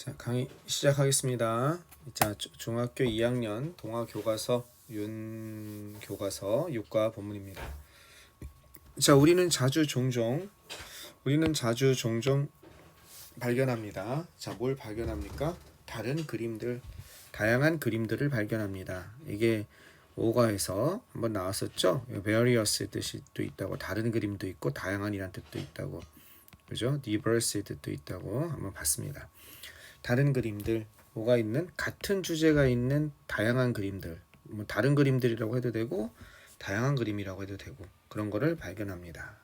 자, 강의 시작하겠습니다. 자, 중학교 2학년 동아교과서 윤교과서 6과 본문입니다. 자, 우리는 자주 종종 발견합니다. 자, 뭘 발견합니까? 다른 그림들, 다양한 그림들을 발견합니다. 이게 5과에서 한번 나왔었죠? various 뜻도 있다고, 다른 그림도 있고 다양한이란 뜻도 있다고, 그죠? diverse 뜻도 있다고 한번 봤습니다. 다른 그림들, 뭐가 있는 같은 주제가 있는 다양한 그림들, 뭐 다른 그림들이라고 해도 되고 다양한 그림이라고 해도 되고 그런 거를 발견합니다.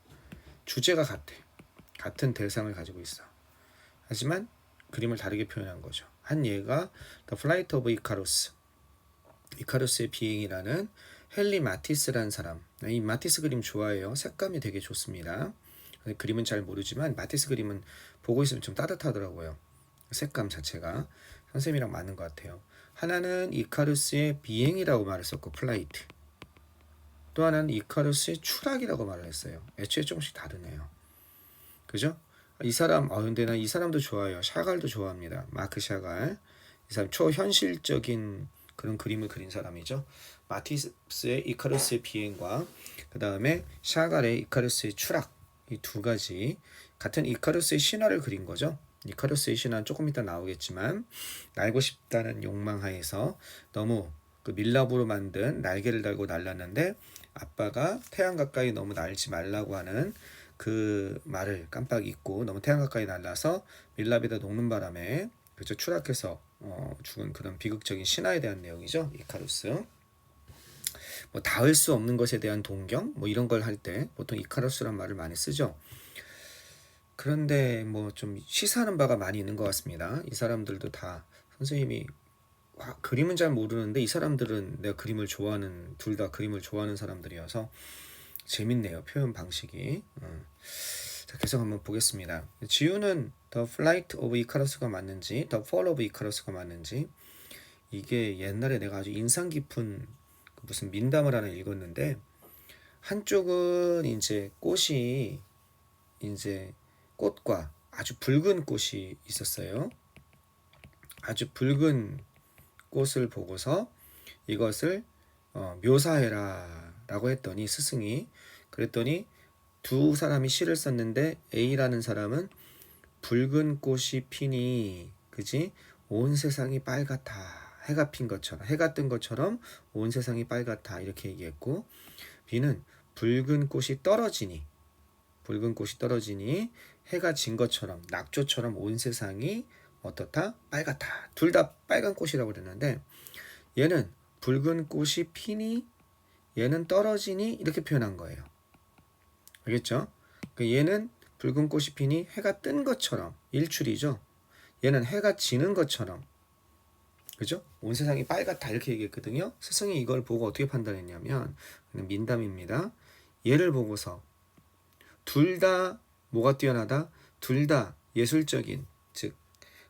주제가 같아. 같은 대상을 가지고 있어. 하지만 그림을 다르게 표현한 거죠. 한 예가 The Flight of Icarus, 이카루스의 비행이라는 헨리 마티스라는 사람. 이 마티스 그림 좋아해요. 색감이 되게 좋습니다. 그림은 잘 모르지만 마티스 그림은 보고 있으면 좀 따뜻하더라고요. 색감 자체가 선생님이랑 맞는 것 같아요. 하나는 이카루스의 비행이라고 말을 썼고 플라이트, 또 하나는 이카루스의 추락이라고 말을 했어요. 애초에 조금씩 다르네요. 그죠? 이 사람 근데 나 이 사람도 좋아해요. 샤갈도 좋아합니다. 마크 샤갈. 이 사람 초현실적인 그런 그림을 그린 사람이죠. 마티스의 이카루스의 비행과 그 다음에 샤갈의 이카루스의 추락, 이 두 가지 같은 이카루스의 신화를 그린 거죠. 이카루스의 신화는 조금 이따 나오겠지만 날고 싶다는 욕망 하에서 너무 그 밀랍으로 만든 날개를 달고 날랐는데 아빠가 태양 가까이 너무 날지 말라고 하는 그 말을 깜빡 잊고 너무 태양 가까이 날라서 밀랍에다 녹는 바람에 그저 추락해서 죽은 그런 비극적인 신화에 대한 내용이죠. 이카루스. 뭐 닿을 수 없는 것에 대한 동경 뭐 이런 걸 할 때 보통 이카루스란 말을 많이 쓰죠. 그런데 뭐 좀 시사하는 바가 많이 있는 것 같습니다. 이 사람들도 다 선생님이 그림은 잘 모르는데 이 사람들은 내가 그림을 좋아하는, 둘 다 그림을 좋아하는 사람들이어서 재밌네요. 표현 방식이. 자, 계속 한번 보겠습니다. 지우는 The Flight of Icarus가 맞는지 The Fall of Icarus가 맞는지, 이게 옛날에 내가 아주 인상 깊은 무슨 민담을 하나 읽었는데, 한쪽은 이제 꽃이 이제 꽃과 아주 붉은 꽃이 있었어요. 아주 붉은 꽃을 보고서 이것을 묘사해라 라고 했더니 스승이, 그랬더니 두 사람이 시를 썼는데 A라는 사람은 붉은 꽃이 피니 그지 온 세상이 빨갛다, 해가 핀 것처럼, 해가 뜬 것처럼 온 세상이 빨갛다 이렇게 얘기했고, B는 붉은 꽃이 떨어지니 해가 진 것처럼 낙조처럼 온 세상이 어떻다? 빨갛다. 둘 다 빨간 꽃이라고 그랬는데 얘는 붉은 꽃이 피니 얘는 떨어지니 이렇게 표현한 거예요. 알겠죠? 얘는 붉은 꽃이 피니 해가 뜬 것처럼, 일출이죠. 얘는 해가 지는 것처럼, 그죠? 온 세상이 빨갛다 이렇게 얘기했거든요. 스승이 이걸 보고 어떻게 판단했냐면, 민담입니다. 얘를 보고서 둘 다 뭐가 뛰어나다? 둘 다 예술적인, 즉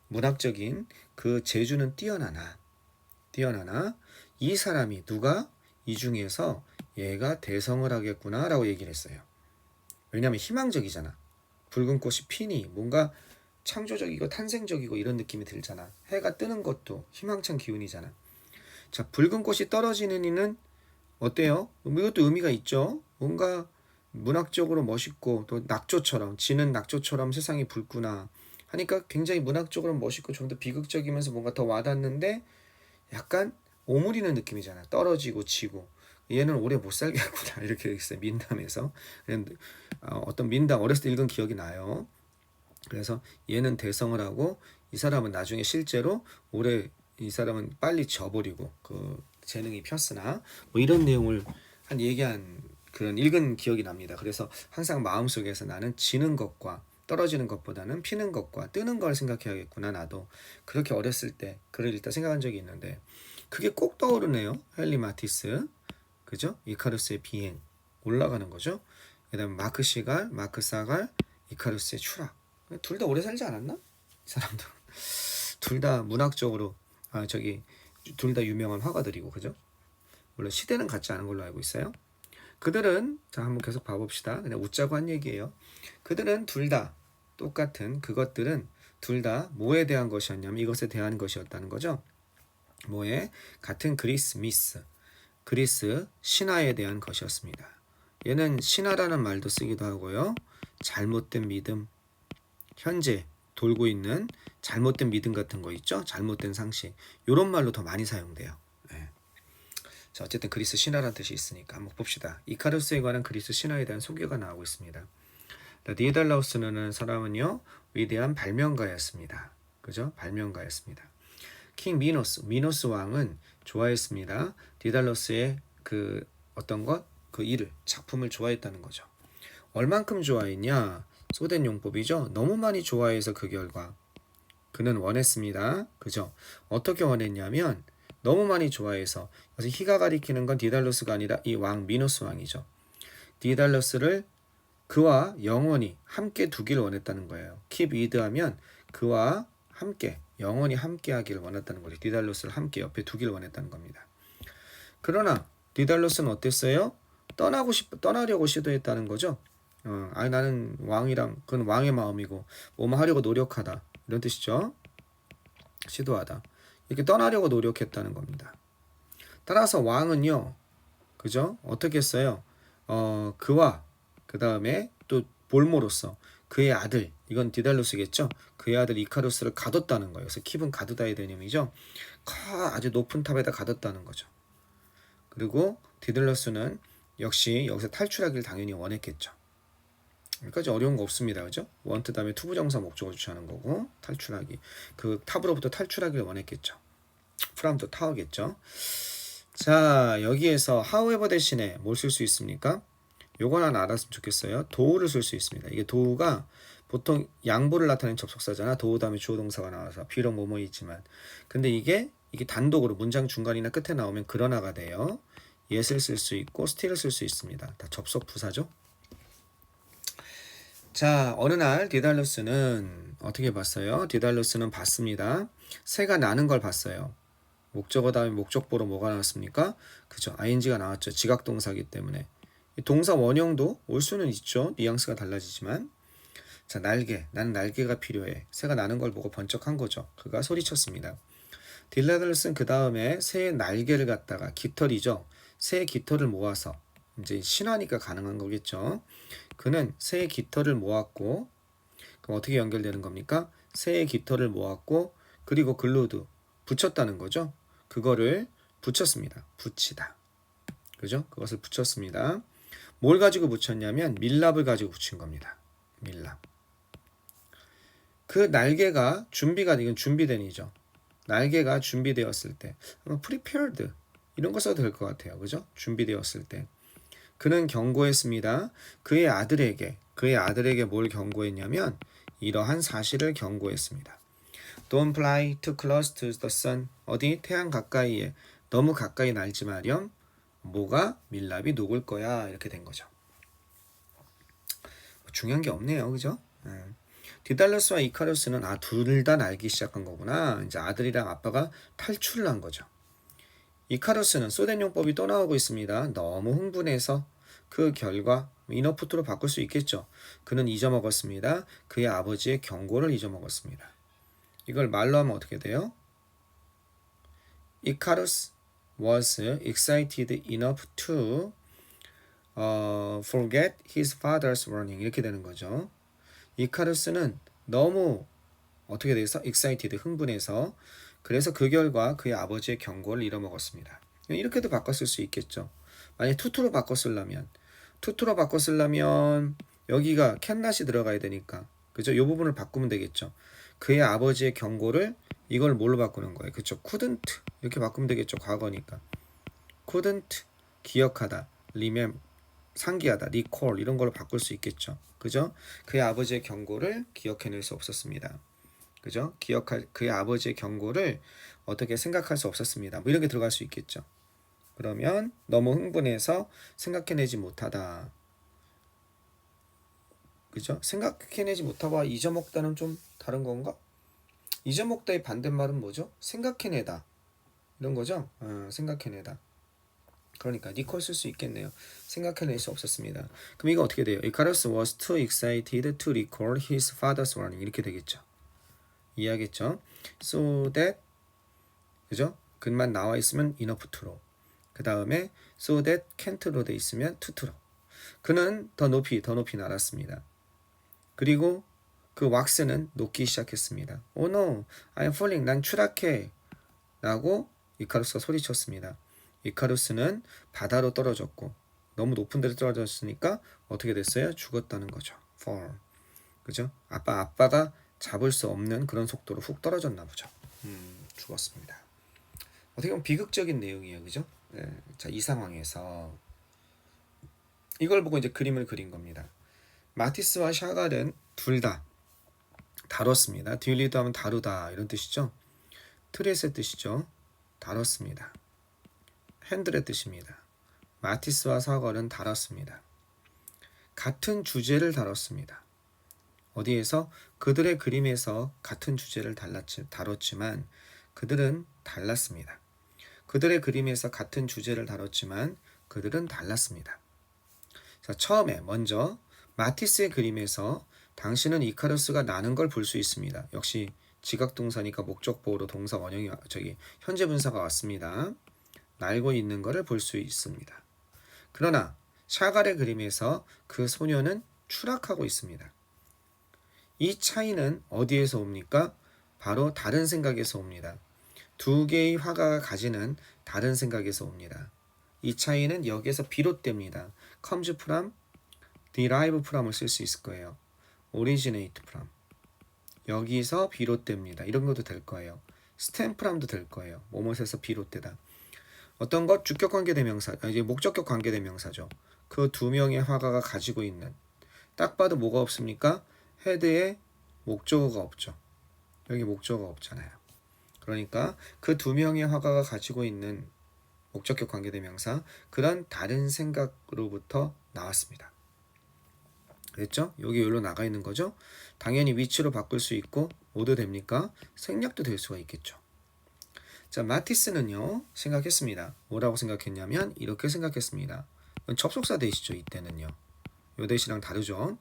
문학적인 그 재주는 뛰어나나 이 사람이 누가 이 중에서 얘가 대성을 하겠구나 라고 얘기를 했어요. 왜냐하면 희망적이잖아. 붉은 꽃이 피니 뭔가 창조적이고 탄생적이고 이런 느낌이 들잖아. 해가 뜨는 것도 희망찬 기운이잖아. 자, 붉은 꽃이 떨어지는 이는 어때요? 이것도 의미가 있죠. 뭔가 문학적으로 멋있고 또 낙조처럼, 지는 낙조처럼 세상이 붉구나 하니까 굉장히 문학적으로 멋있고 좀 더 비극적이면서 뭔가 더 와닿는데 약간 오므리는 느낌이잖아. 떨어지고 지고 얘는 오래 못 살겠구나 이렇게 했어요. 민담에서. 어떤 민담 어렸을 때 읽은 기억이 나요. 그래서 얘는 대성을 하고 이 사람은 나중에 실제로 오래, 이 사람은 빨리 져버리고 그 재능이 폈으나 뭐 이런 내용을 한 얘기한 그런 읽은 기억이 납니다. 그래서 항상 마음속에서 나는 지는 것과 떨어지는 것보다는 피는 것과 뜨는 걸 생각해야겠구나. 나도 그렇게 어렸을 때 글을 읽다 생각한 적이 있는데 그게 꼭 떠오르네요. 헨리 마티스, 그죠? 이카루스의 비행 올라가는 거죠. 그다음 마크 시갈, 마크 사갈, 이카루스의 추락. 둘 다 오래 살지 않았나? 이 사람들 둘 다 문학적으로 둘 다 유명한 화가들이고, 그죠? 물론 시대는 같지 않은 걸로 알고 있어요. 그들은, 자 한번 계속 봐봅시다. 그냥 웃자고 한 얘기예요. 그들은 둘 다 똑같은, 그것들은 둘 다 뭐에 대한 것이었냐면 이것에 대한 것이었다는 거죠. 뭐에? 같은 그리스 미스. 그리스 신화에 대한 것이었습니다. 얘는 신화라는 말도 쓰기도 하고요. 잘못된 믿음, 현재 돌고 있는 잘못된 믿음 같은 거 있죠? 잘못된 상식. 이런 말로 더 많이 사용돼요. 네. 자, 어쨌든 그리스 신화라는 뜻이 있으니까 한번 봅시다. 이카루스에 관한 그리스 신화에 대한 소개가 나오고 있습니다. 디달라우스는 사람은요, 위대한 발명가였습니다. 그죠? 발명가였습니다. 킹 미노스 왕은 좋아했습니다. 디달러스의 그 어떤 것, 그 일을, 작품을 좋아했다는 거죠. 얼만큼 좋아했냐? 소덴 용법이죠. 너무 많이 좋아해서 그 결과 그는 원했습니다. 그죠? 어떻게 원했냐면 너무 많이 좋아해서, 그래서 희가 가리키는 건 디달러스가 아니라 이 왕 미노스 왕이죠. 디달러스를 그와 영원히 함께 두길 원했다는 거예요. keep with 하면 그와 함께, 영원히 함께 하기를 원했다는 거죠. 디달로스를 함께 옆에 두길 원했다는 겁니다. 그러나 디달로스는 어땠어요? 떠나려고 시도했다는 거죠. 나는 왕이랑, 그건 왕의 마음이고 뭐뭐 하려고 노력하다, 이런 뜻이죠. 시도하다, 이렇게 떠나려고 노력했다는 겁니다. 따라서 왕은요, 그죠? 어떻게 했어요? 그와 그 다음에 또 볼모로서 그의 아들, 이건 디달로스겠죠? 그의 아들 이카루스를 가뒀다는 거예요. 그래서 킵은 가두다의 개념이죠. 아주 높은 탑에다 가뒀다는 거죠. 그리고 디달로스는 역시 여기서 탈출하기를 당연히 원했겠죠. 여기까지 어려운 거 없습니다. 그죠? 원트 다음에 투부정사 목적어 주시하는 거고, 탈출하기. 그 탑으로부터 탈출하기를 원했겠죠. 프람도 타워겠죠. 자, 여기에서 however 대신에 뭘 쓸 수 있습니까? 요건 하나 알았으면 좋겠어요. 도우를 쓸 수 있습니다. 이게 도우가 보통 양보를 나타내는 접속사잖아. 도우 다음에 주어 동사가 나와서 비록 뭐뭐 있지만, 근데 이게 단독으로 문장 중간이나 끝에 나오면 그러나가 돼요. yes를 쓸 수 있고 still을 쓸 수 있습니다. 다 접속 부사죠. 자, 어느 날 디달로스는 어떻게 봤어요? 디달로스는 봤습니다. 새가 나는 걸 봤어요. 목적어 다음에 목적보로 뭐가 나왔습니까? 그죠? ing가 나왔죠. 지각동사기 때문에. 동사 원형도 올 수는 있죠. 뉘앙스가 달라지지만. 자, 날개. 나는 날개가 필요해. 새가 나는 걸 보고 번쩍한 거죠. 그가 소리쳤습니다. 디달로스는 그 다음에 새의 날개를 갖다가, 깃털이죠. 새의 깃털을 모아서, 이제 신화니까 가능한 거겠죠. 그는 새의 깃털을 모았고, 그럼 어떻게 연결되는 겁니까? 새의 깃털을 모았고, 그리고 글루드, 붙였다는 거죠. 그거를 붙였습니다. 붙이다. 그죠? 그것을 붙였습니다. 뭘 가지고 붙였냐면 밀랍을 가지고 붙인 겁니다. 밀랍. 그 날개가 이건 준비된이죠. 날개가 준비되었을 때, prepared 이런 거 써도 될 것 같아요. 그죠? 준비되었을 때. 그는 경고했습니다. 그의 아들에게 뭘 경고했냐면 이러한 사실을 경고했습니다. Don't fly too close to the sun. 어디? 태양 가까이에 너무 가까이 날지 마렴. 뭐가? 밀랍이 녹을 거야. 이렇게 된 거죠. 중요한 게 없네요. 그죠? 디달로스와 이카루스는 둘 다 날기 시작한 거구나. 이제 아들이랑 아빠가 탈출을 한 거죠. 이카루스는 소덴 용법이 또 나오고 있습니다. 너무 흥분해서 그 결과 이너푸트로 바꿀 수 있겠죠. 그는 잊어먹었습니다. 그의 아버지의 경고를 잊어먹었습니다. 이걸 말로 하면 어떻게 돼요? Icarus was excited enough to forget his father's warning. 이렇게 되는 거죠. 이카루스는 너무 어떻게 돼서 excited, 흥분해서, 그래서 그 결과 그의 아버지의 경고를 잃어먹었습니다. 이렇게도 바꿨을 수 있겠죠. 만약 투투로 바꿨으려면 여기가 캔낫이 들어가야 되니까, 그죠? 이 부분을 바꾸면 되겠죠. 그의 아버지의 경고를 이걸 뭘로 바꾸는 거예요? 그렇죠? couldn't 이렇게 바꾸면 되겠죠. 과거니까. couldn't 기억하다, remember 상기하다, recall 이런 걸로 바꿀 수 있겠죠. 그죠? 그의 아버지의 경고를 기억해낼 수 없었습니다. 그죠? 그의 아버지의 경고를 어떻게 생각할 수 없었습니다. 뭐 이런 게 들어갈 수 있겠죠. 그러면 너무 흥분해서 생각해내지 못하다. 그죠? 생각해내지 못하고 잊어먹다는 좀 다른 건가? 잊어먹다의 반대말은 뭐죠? 생각해내다. 이런 거죠? 생각해내다. 그러니까 recall 쓸 수 있겠네요. 생각해낼 수 없었습니다. 그럼 이거 어떻게 돼요? Icarus was too excited to recall his father's warning. 이렇게 되겠죠. 이해하겠죠? so that 그죠? 근만 나와 있으면 enough to로. 그 다음에 so that can't로 돼 있으면 to로. 그는 더 높이 날았습니다. 그리고 그 왁스는 녹기 시작했습니다. Oh no, I'm falling. 난 추락해. 라고 이카루스가 소리쳤습니다. 이카루스는 바다로 떨어졌고 너무 높은 데로 떨어졌으니까 어떻게 됐어요? 죽었다는 거죠. fall. 그죠? 아빠가 잡을 수 없는 그런 속도로 훅 떨어졌나 보죠. 죽었습니다. 어떻게 보면 비극적인 내용이에요. 그죠? 네. 자, 이 상황에서 이걸 보고 이제 그림을 그린 겁니다. 마티스와 샤갈은 둘 다 다뤘습니다. 듀일리드 하면 다루다 이런 뜻이죠. 트렛의 뜻이죠. 다뤘습니다. 핸들의 뜻입니다. 마티스와 샤갈은 다뤘습니다. 같은 주제를 다뤘습니다. 어디에서? 그들의 그림에서 같은 주제를 다뤘지만 그들은 달랐습니다. 그들의 그림에서 같은 주제를 다뤘지만 그들은 달랐습니다. 자, 처음에 먼저 마티스의 그림에서 당신은 이카루스가 나는 걸 볼 수 있습니다. 역시 지각동사니까 목적보호로 동사 원형이 현재 분사가 왔습니다. 날고 있는 것을 볼 수 있습니다. 그러나 샤갈의 그림에서 그 소녀는 추락하고 있습니다. 이 차이는 어디에서 옵니까? 바로 다른 생각에서 옵니다. 두 개의 화가가 가지는 다른 생각에서 옵니다. 이 차이는 여기에서 비롯됩니다. comes from, derive from을 쓸 수 있을 거예요. originate from. 여기서 비롯됩니다. 이런 것도 될 거예요. stem from도 될 거예요. 뭐뭐에서 비롯되다. 어떤 것? 주격 관계대명사, 이제 목적격 관계대명사죠. 그 두 명의 화가가 가지고 있는, 딱 봐도 뭐가 없습니까? 헤드에 목적어가 없죠. 여기 목적어가 없잖아요. 그러니까 그 두 명의 화가가 가지고 있는 목적격 관계대명사, 그런 다른 생각으로부터 나왔습니다. 됐죠? 여기 여기로 나가 있는 거죠. 당연히 위치로 바꿀 수 있고 뭐도 됩니까? 생략도 될 수가 있겠죠. 자, 마티스는요 생각했습니다. 뭐라고 생각했냐면 이렇게 생각했습니다. 접속사 대시죠. 이때는요. 요 대시랑 다르죠.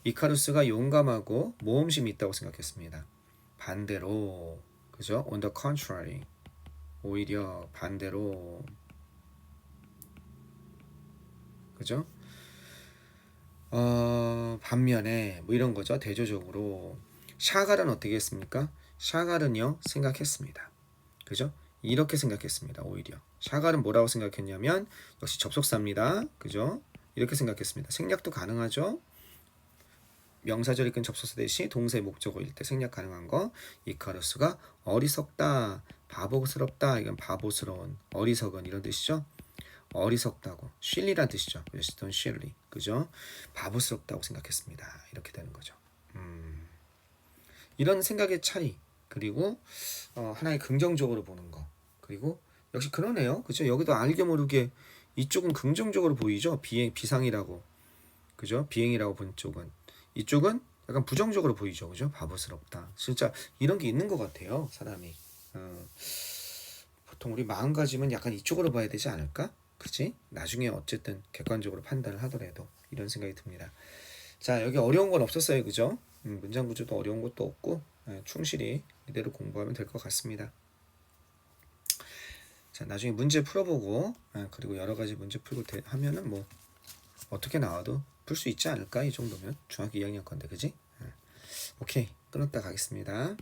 이카루스가 용감하고 모험심이 있다고 생각했습니다. 반대로, 그죠? On the contrary, 오히려 반대로, 그죠? 반면에 뭐 이런 거죠. 대조적으로 샤갈은 어떻게 했습니까? 샤갈은요 생각했습니다. 그죠? 이렇게 생각했습니다. 오히려 샤갈은 뭐라고 생각했냐면 역시 접속사입니다. 그죠? 이렇게 생각했습니다. 생략도 가능하죠. 명사절이 끈 접속사 대신 동사의 목적어일 때 생략 가능한 거. 이카루스가 어리석다, 바보스럽다, 이건 바보스러운, 어리석은 이런 뜻이죠. 어리석다고, 실리란 뜻이죠. 그래서 don't silly, 그죠? 바보스럽다고 생각했습니다. 이렇게 되는 거죠. 이런 생각의 차이, 그리고 하나의 긍정적으로 보는 거, 그리고 역시 그러네요. 그죠? 여기도 알게 모르게 이쪽은 긍정적으로 보이죠. 비상이라고, 그죠? 비행이라고 본 쪽은, 이쪽은 약간 부정적으로 보이죠. 그죠? 바보스럽다. 진짜 이런 게 있는 것 같아요. 사람이. 보통 우리 마음가짐은 약간 이쪽으로 봐야 되지 않을까? 그치? 나중에 어쨌든 객관적으로 판단을 하더라도 이런 생각이 듭니다. 자, 여기 어려운 건 없었어요. 그죠? 문장 구조도 어려운 것도 없고 충실히 이대로 공부하면 될 것 같습니다. 자, 나중에 문제 풀어보고 그리고 여러 가지 문제 풀고 하면은 뭐 어떻게 나와도 풀 수 있지 않을까? 이 정도면 중학교 2학년 건데, 그지? 오케이, 끊었다 가겠습니다.